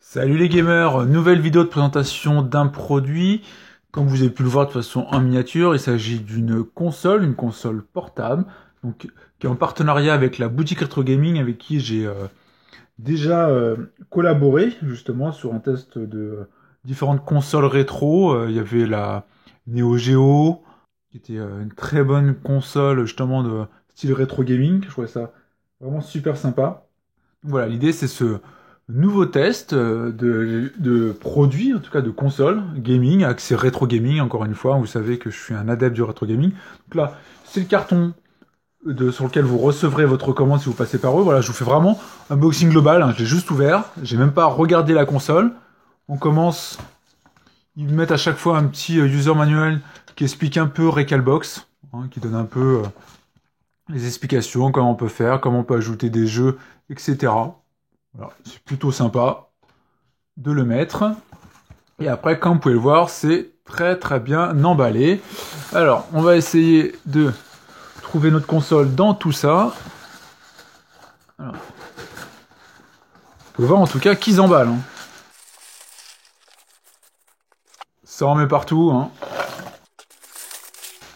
Salut les gamers, nouvelle vidéo de présentation d'un produit. Comme vous avez pu le voir de façon en miniature, il s'agit d'une console, une console portable, donc qui est en partenariat avec la boutique Retro Gaming avec qui j'ai déjà collaboré justement sur un test de différentes consoles rétro. Il y avait la Neo Geo, qui était une très bonne console justement de style rétro gaming. Je trouvais ça vraiment super sympa. Voilà, l'idée c'est ce nouveau test de produits, en tout cas de consoles gaming, accès rétro gaming, encore une fois, vous savez que je suis un adepte du rétro gaming. Donc là, c'est le carton sur lequel vous recevrez votre commande si vous passez par eux. Voilà, je vous fais vraiment un unboxing global, hein, je l'ai juste ouvert, j'ai même pas regardé la console. On commence, ils mettent à chaque fois un petit user manual qui explique un peu Recalbox, hein, qui donne un peu les explications, comment on peut faire, comment on peut ajouter des jeux, etc. Voilà, c'est plutôt sympa de le mettre. Et après, comme vous pouvez le voir, c'est très bien emballé. Alors, on va essayer de trouver notre console dans tout ça. Alors, on peut voir en tout cas qu'ils emballent. Hein. Ça en met partout. Hein.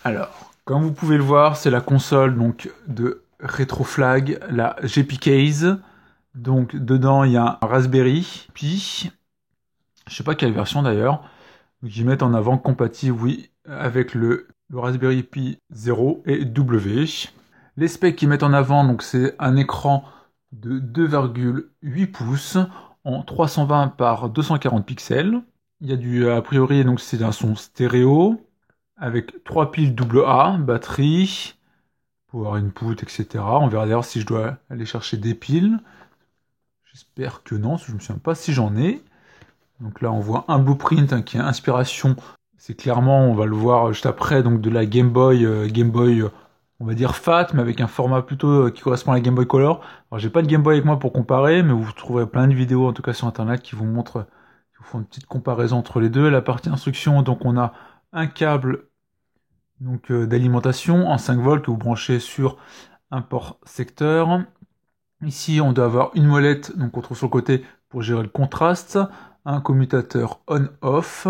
Alors, comme vous pouvez le voir, c'est la console donc de Retroflag, la GP Case. Donc dedans il y a un Raspberry Pi, je sais pas quelle version d'ailleurs, donc ils mettent en avant compatible oui avec le Raspberry Pi 0 et W. Les specs qu'ils mettent en avant, donc c'est un écran de 2,8 pouces en 320 par 240 pixels. Il y a du a priori donc c'est un son stéréo avec 3 piles AA, batterie, power input, etc. On verra d'ailleurs si je dois aller chercher des piles. J'espère que non, je ne me souviens pas si j'en ai. Donc là, on voit un blueprint hein, qui est inspiration. C'est clairement, on va le voir juste après, donc de la Game Boy, on va dire Fat, mais avec un format plutôt qui correspond à la Game Boy Color. Alors, j'ai pas de Game Boy avec moi pour comparer, mais vous trouverez plein de vidéos, en tout cas sur Internet, qui vous montrent, qui vous font une petite comparaison entre les deux. La partie instruction, donc on a un câble donc d'alimentation en 5 volts que vous branchez sur un port secteur. Ici, on doit avoir une molette, donc on trouve sur le côté pour gérer le contraste, un commutateur on-off,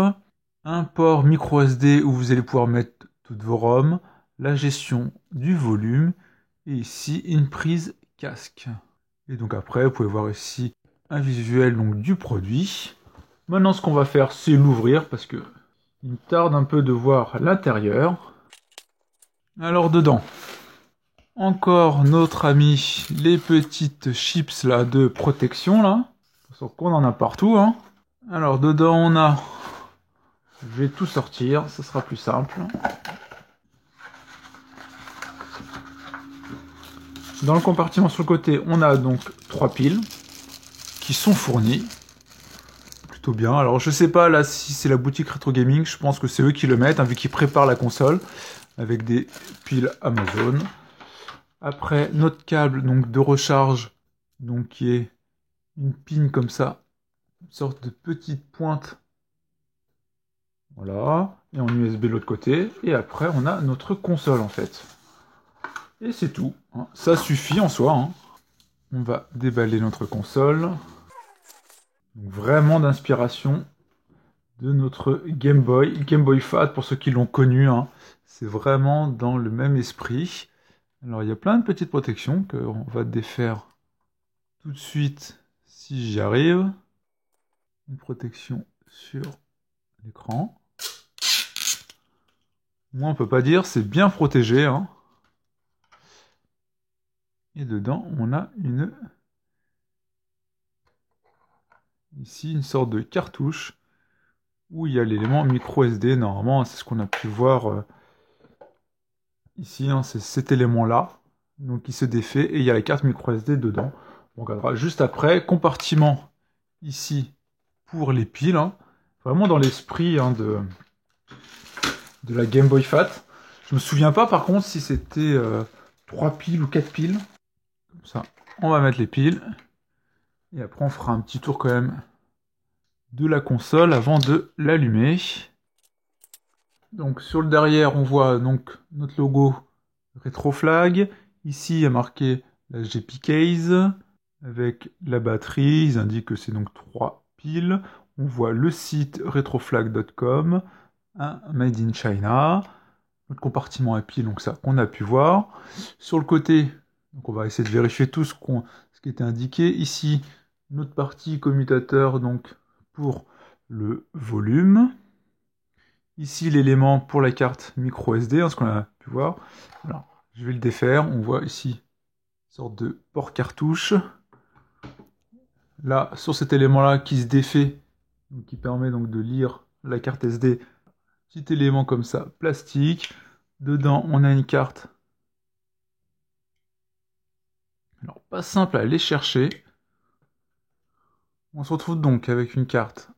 un port micro SD où vous allez pouvoir mettre toutes vos ROM, la gestion du volume, et ici une prise casque. Et donc après, vous pouvez voir ici un visuel donc, du produit. Maintenant, ce qu'on va faire, c'est l'ouvrir parce que il me tarde un peu de voir l'intérieur. Alors dedans, encore notre ami, les petites chips là de protection là. Sauf qu'on en a partout. Hein. Alors dedans on a... Je vais tout sortir, ça sera plus simple. Dans le compartiment sur le côté, on a donc 3 piles qui sont fournies. Plutôt bien. Alors je sais pas là si c'est la boutique Retro Gaming, je pense que c'est eux qui le mettent, hein, vu qu'ils préparent la console avec des piles Amazon. Après, notre câble donc, de recharge, donc, qui est une pin comme ça, une sorte de petite pointe. Voilà. Et en USB de l'autre côté. Et après, on a notre console en fait. Et c'est tout. Hein. Ça suffit en soi. Hein. On va déballer notre console. Donc, vraiment d'inspiration de notre Game Boy Fat pour ceux qui l'ont connu. Hein. C'est vraiment dans le même esprit. Alors il y a plein de petites protections qu'on va défaire tout de suite si j'y arrive. Une protection sur l'écran. Moi on peut pas dire, c'est bien protégé. Hein. Et dedans on a ici une sorte de cartouche où il y a l'élément micro SD. Normalement c'est ce qu'on a pu voir ici, hein, c'est cet élément-là, donc qui se défait, et il y a la carte micro SD dedans. On regardera juste après. Compartiment ici pour les piles, hein. Vraiment dans l'esprit hein, de la Game Boy Fat. Je me souviens pas par contre si c'était 3 piles ou 4 piles. Comme ça, on va mettre les piles, et après on fera un petit tour quand même de la console avant de l'allumer. Donc sur le derrière, on voit donc notre logo Retroflag. Ici, il y a marqué la GP Case avec la batterie. Ils indiquent que c'est donc 3 pile. On voit le site retroflag.com, un Made in China. Notre compartiment à pile, donc ça qu'on a pu voir. Sur le côté, donc on va essayer de vérifier tout ce qui était indiqué. Ici, notre partie commutateur donc pour le volume. Ici, l'élément pour la carte micro SD, hein, ce qu'on a pu voir. Alors, je vais le défaire. On voit ici une sorte de port cartouche. Là, sur cet élément-là qui se défait, donc qui permet donc de lire la carte SD. Petit élément comme ça, plastique. Dedans, on a une carte. Alors, pas simple à aller chercher. On se retrouve donc avec une carte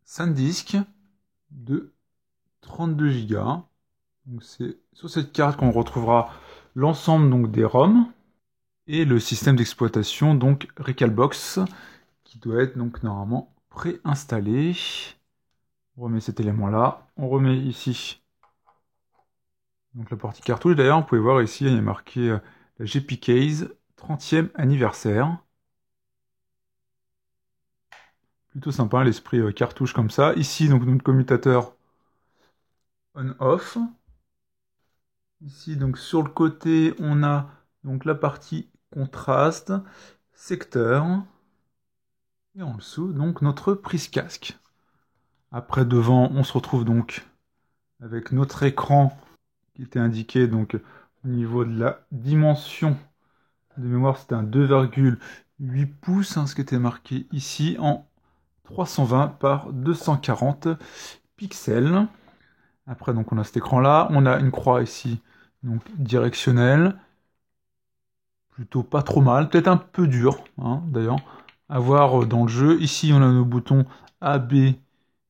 SanDisk de 32 Go. Donc c'est sur cette carte qu'on retrouvera l'ensemble donc des ROM et le système d'exploitation donc Recalbox qui doit être donc normalement préinstallé. On remet cet élément là, on remet ici donc la partie cartouche. D'ailleurs, vous pouvez voir ici il y a marqué la GPCase 30e anniversaire. Plutôt sympa l'esprit cartouche comme ça. Ici donc notre commutateur on-off. Ici donc sur le côté on a donc la partie contraste, secteur. Et en dessous donc notre prise casque. Après devant on se retrouve donc avec notre écran qui était indiqué donc au niveau de la dimension de mémoire, c'était un 2,8 pouces, hein, ce qui était marqué ici en 320 par 240 pixels. Après donc on a cet écran là, on a une croix ici donc directionnelle, plutôt pas trop mal, peut-être un peu dur hein, d'ailleurs à voir dans le jeu. Ici on a nos boutons A, B,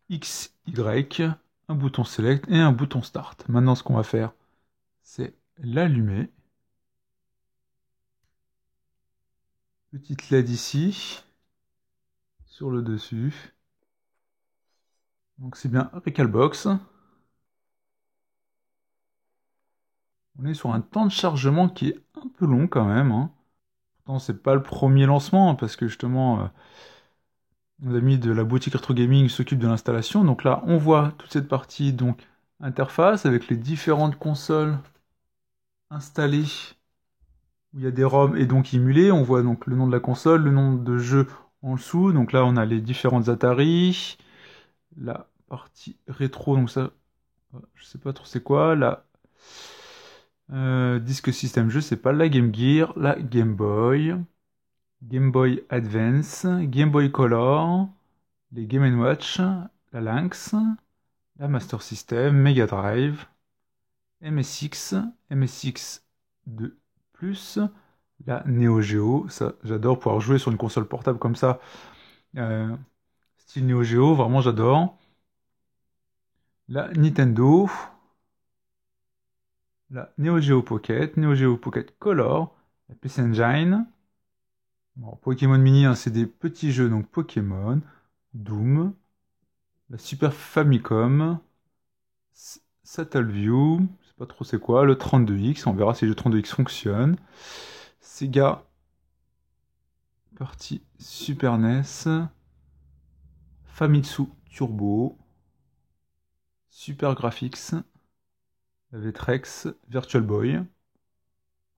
X, Y, un bouton Select et un bouton Start. Maintenant ce qu'on va faire c'est l'allumer. Petite LED ici sur le dessus. Donc c'est bien Recalbox. On est sur un temps de chargement qui est un peu long quand même. Hein. Pourtant c'est pas le premier lancement parce que justement nos amis de la boutique Retro Gaming s'occupent de l'installation. Donc là on voit toute cette partie donc interface avec les différentes consoles installées où il y a des ROM et donc émulées. On voit donc le nom de la console, le nom de jeu en dessous. Donc là on a les différentes Atari, la partie rétro, donc ça je sais pas trop c'est quoi, la disque système jeu, c'est pas la Game Gear, la Game Boy, Game Boy Advance, Game Boy Color, les Game & Watch, la Lynx, la Master System, Mega Drive, MSX, MSX2+, la Neo Geo, ça j'adore pouvoir jouer sur une console portable comme ça, style Neo Geo, vraiment j'adore. La Nintendo, la Neo Geo Pocket Color, la PC Engine. Bon, Pokémon Mini, hein, c'est des petits jeux, donc Pokémon, Doom, la Super Famicom, Satellaview, je sais pas trop c'est quoi, le 32X, on verra si le 32X fonctionne. Sega, partie Super NES, Famitsu Turbo, Super Graphics, la Vectrex, Virtual Boy.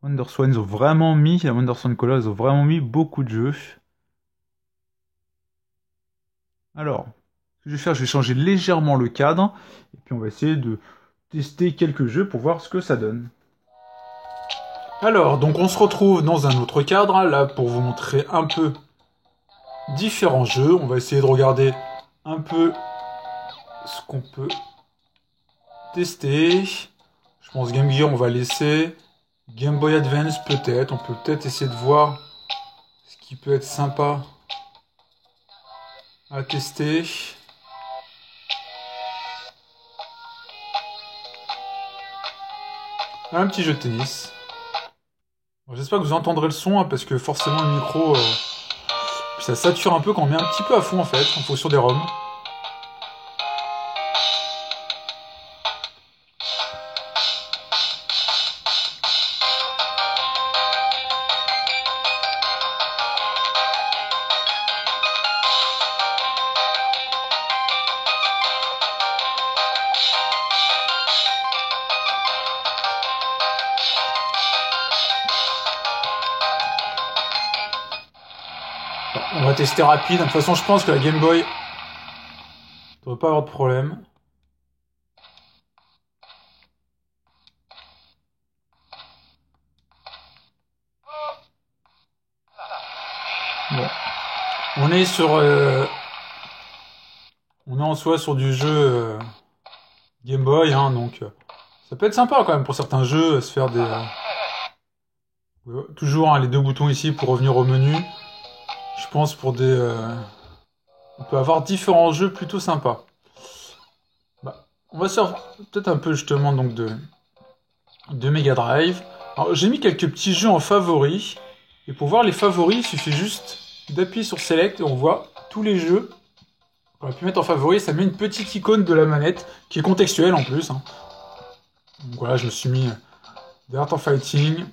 WonderSwan, ils ont vraiment mis, la WonderSwan Color, ils ont vraiment mis beaucoup de jeux. Alors, ce que je vais faire, je vais changer légèrement le cadre, et puis on va essayer de tester quelques jeux pour voir ce que ça donne. Alors, donc on se retrouve dans un autre cadre, là, pour vous montrer un peu différents jeux. On va essayer de regarder un peu ce qu'on peut tester. Je pense Game Gear, on va laisser. Game Boy Advance, peut-être. On peut peut-être essayer de voir ce qui peut être sympa à tester. Un petit jeu de tennis. Bon, j'espère que vous entendrez le son, hein, parce que forcément le micro, ça sature un peu quand on met un petit peu à fond en fait, en fonction des ROM. On va tester rapide. De toute façon, je pense que la Game Boy ne devrait pas avoir de problème. Bon. On est sur... on est en soi sur du jeu Game Boy, hein, donc ça peut être sympa quand même pour certains jeux, se faire des... toujours hein, les deux boutons ici pour revenir au menu. Je pense pour des... on peut avoir différents jeux plutôt sympas. Bah, on va se faire peut-être un peu justement donc de Mega Drive. Alors j'ai mis quelques petits jeux en favoris. Et pour voir les favoris, il suffit juste d'appuyer sur Select et on voit tous les jeux qu'on a pu mettre en favoris. Ça met une petite icône de la manette qui est contextuelle en plus. Hein. Donc voilà, je me suis mis des Art of Fighting,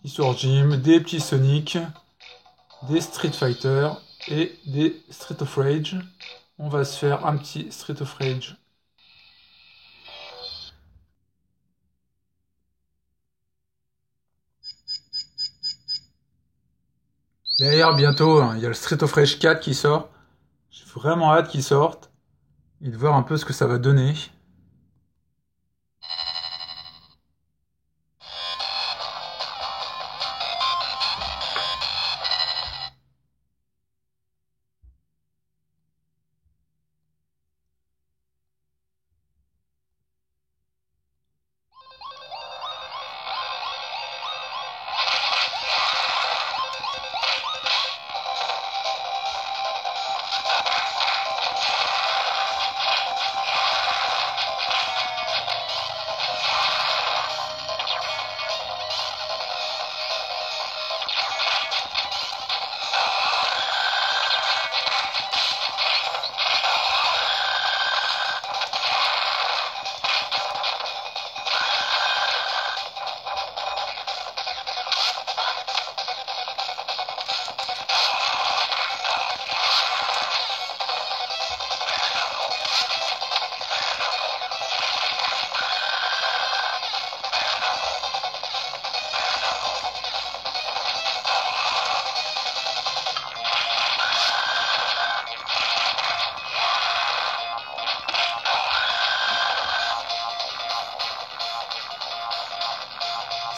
Histoire Gym, des petits Sonic, des Street Fighter et des Street of Rage. On va se faire un petit Street of Rage. D'ailleurs, bientôt, hein, il y a le Street of Rage 4 qui sort. J'ai vraiment hâte qu'il sorte et de voir un peu ce que ça va donner.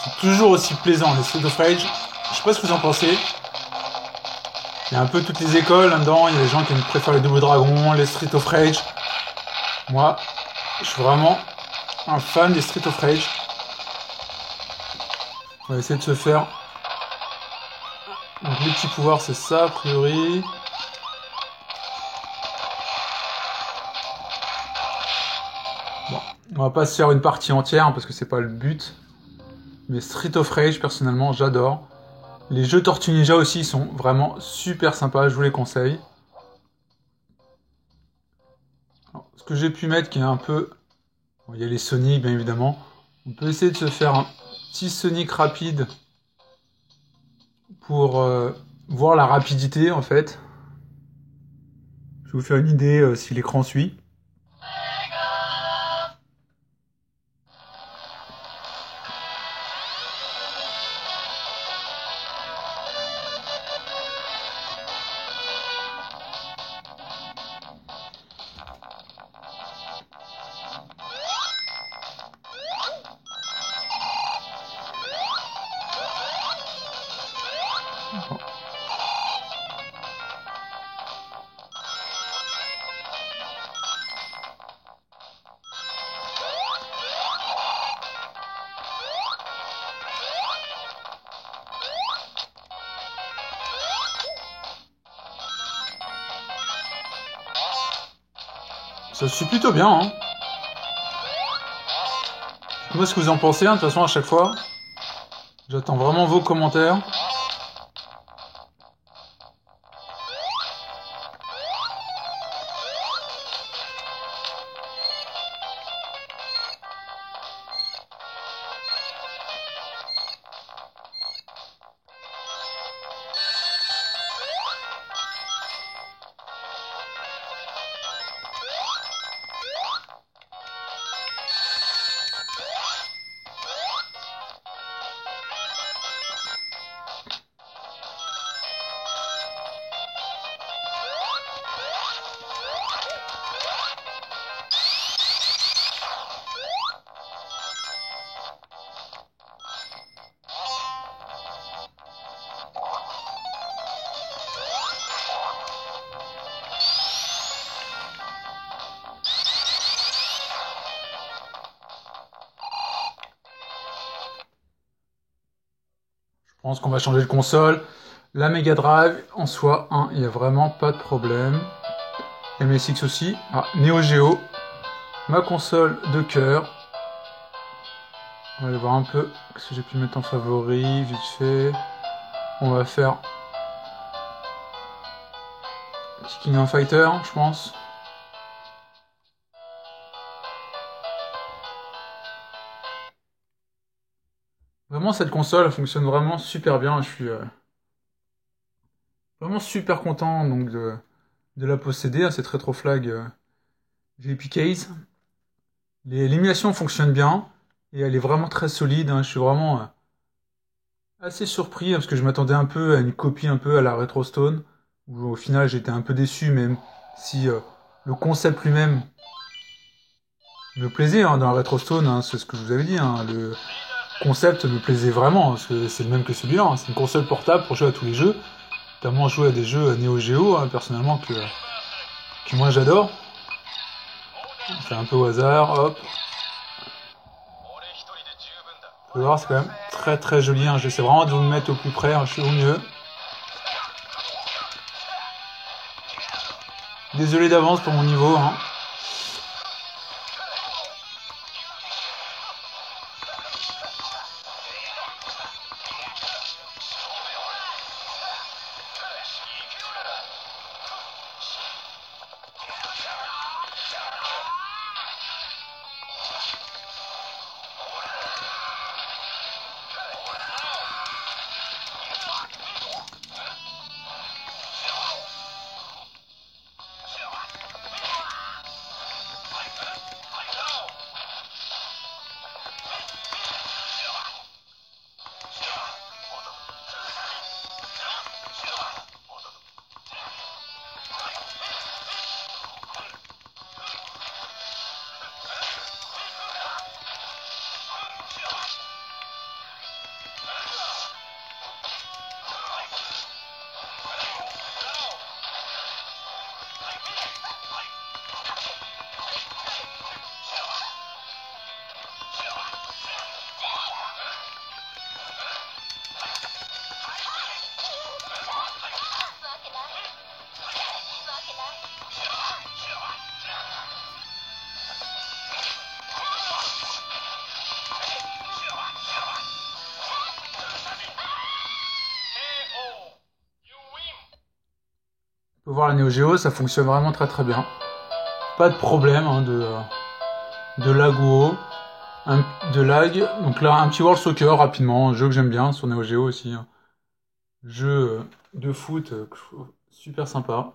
C'est toujours aussi plaisant, les Street of Rage. Je sais pas ce que vous en pensez. Il y a un peu toutes les écoles là-dedans. Il y a des gens qui préfèrent les Double Dragons, les Street of Rage. Moi, je suis vraiment un fan des Street of Rage. On va essayer de se faire. Donc les petits pouvoirs, c'est ça, a priori. Bon, on va pas se faire une partie entière parce que c'est pas le but. Mais Street of Rage, personnellement, j'adore. Les jeux Tortue Ninja aussi sont vraiment super sympas, je vous les conseille. Alors, ce que j'ai pu mettre qui est un peu... Bon, il y a les Sonic, bien évidemment. On peut essayer de se faire un petit Sonic rapide pour voir la rapidité, en fait. Je vais vous faire une idée si l'écran suit. Ça suit plutôt bien, hein. Dites-moi ce que vous en pensez, hein, de toute façon, à chaque fois. J'attends vraiment vos commentaires. pense qu'on va changer de console. La Mega Drive, en soi, hein, il n'y a vraiment pas de problème. MSX aussi. Ah, Neo Geo. Ma console de cœur. On va aller voir un peu ce que j'ai pu mettre en favori, vite fait. On va faire petit King of Fighter, je pense. Vraiment, cette console elle fonctionne vraiment super bien. Je suis vraiment super content donc, de la posséder, cette Retroflag JPKs. L'émulation fonctionne bien et elle est vraiment très solide. Hein. Je suis vraiment assez surpris parce que je m'attendais un peu à une copie un peu à la Retrostone où au final j'étais un peu déçu même si le concept lui-même me plaisait hein, dans la Retrostone, hein, c'est ce que je vous avais dit. Hein, le concept me plaisait vraiment parce que c'est le même que celui-là. Hein. C'est une console portable pour jouer à tous les jeux, notamment jouer à des jeux Neo Geo hein, personnellement que moi j'adore. On fait un peu au hasard, hop. Vous pouvez voir, c'est quand même très très joli. Hein. J'essaie vraiment de vous le mettre au plus près, hein. Je suis au mieux. Désolé d'avance pour mon niveau. Hein. On peut voir la Neo Geo, ça fonctionne vraiment très très bien. Pas de problème hein, de lag ou haut. De lag. Donc là, un petit World Soccer rapidement, un jeu que j'aime bien sur Neo Geo aussi. Hein. Jeu de foot que je trouve super sympa.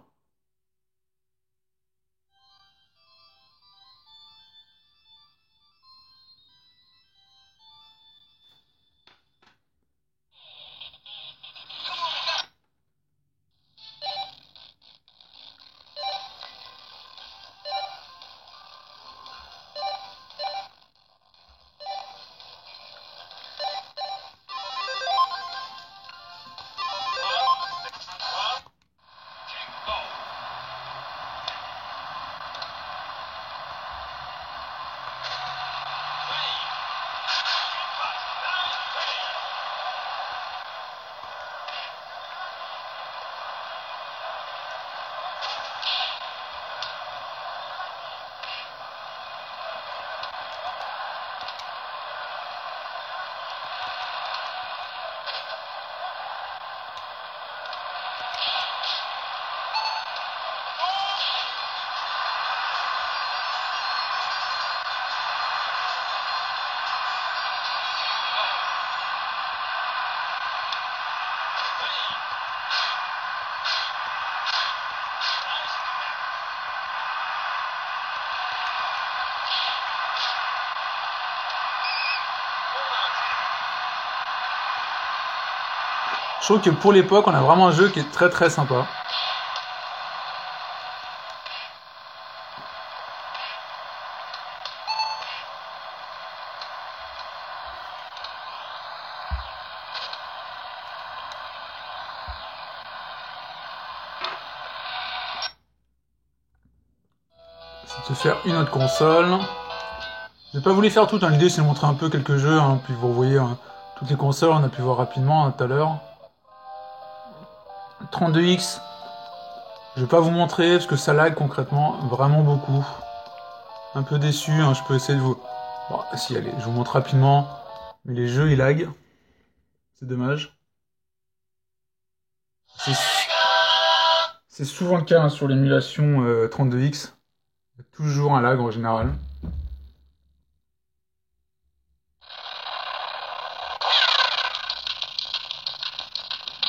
Je trouve que pour l'époque, on a vraiment un jeu qui est très très sympa. C'est de faire une autre console. J'ai pas voulu faire tout, hein. L'idée c'est de montrer un peu quelques jeux, hein, puis vous revoyez hein, Toutes les consoles, on a pu voir rapidement tout à l'heure. 32X, je vais pas vous montrer parce que ça lag concrètement vraiment beaucoup. Un peu déçu, hein, je peux essayer de vous... Bon, si, allez, je vous montre rapidement. Mais les jeux, ils lag. C'est dommage. C'est souvent le cas hein, sur l'émulation 32X. Il y a toujours un lag en général.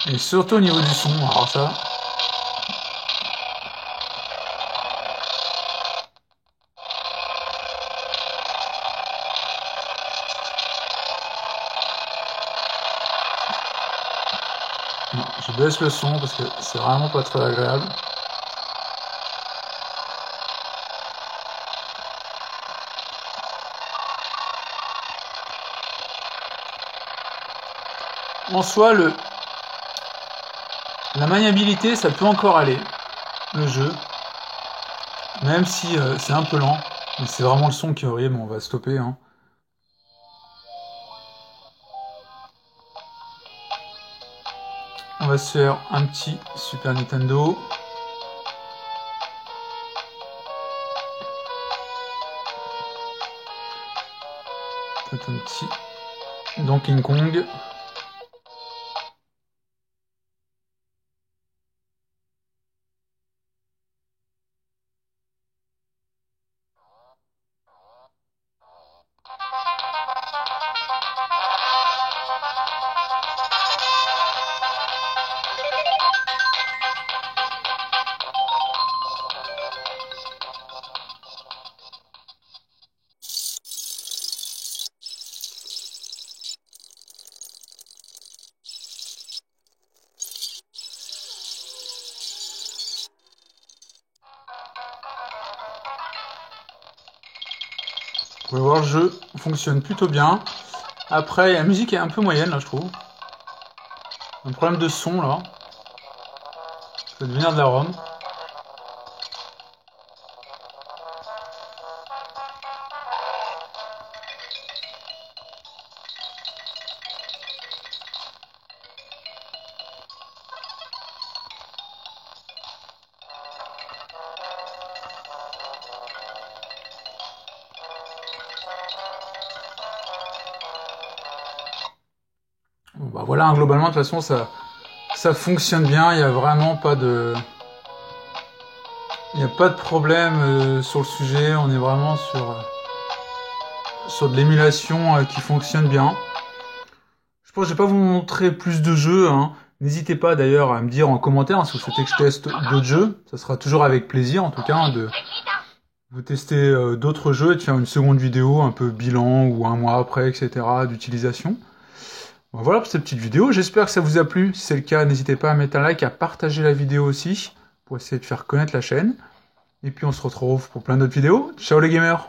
Et surtout au niveau du son, alors ça... Non, je baisse le son parce que c'est vraiment pas très agréable. En soi, la maniabilité, ça peut encore aller, le jeu. Même si c'est un peu lent. Mais c'est vraiment le son qui est horrible, on va stopper. Hein. On va se faire un petit Super Nintendo. Peut-être un petit Donkey Kong. Vous pouvez voir, le jeu fonctionne plutôt bien. Après, la musique est un peu moyenne, là, je trouve. Un problème de son, là. Ça doit venir de la ROM. Bon, bah voilà, hein, globalement, de toute façon, ça fonctionne bien. Il n'y a vraiment pas de... Il n'y a pas de problème sur le sujet. On est vraiment sur de l'émulation qui fonctionne bien. Je pense que je vais pas vous montrer plus de jeux. Hein. N'hésitez pas d'ailleurs à me dire en commentaire hein, si vous souhaitez que je teste d'autres jeux. Ça sera toujours avec plaisir, en tout cas, hein, de vous tester d'autres jeux et de faire une seconde vidéo un peu bilan ou un mois après, etc. d'utilisation. Voilà pour cette petite vidéo, j'espère que ça vous a plu. Si c'est le cas, n'hésitez pas à mettre un like, à partager la vidéo aussi, pour essayer de faire connaître la chaîne. Et puis on se retrouve pour plein d'autres vidéos. Ciao les gamers!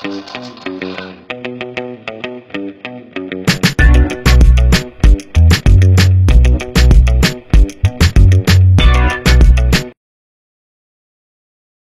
Thank you.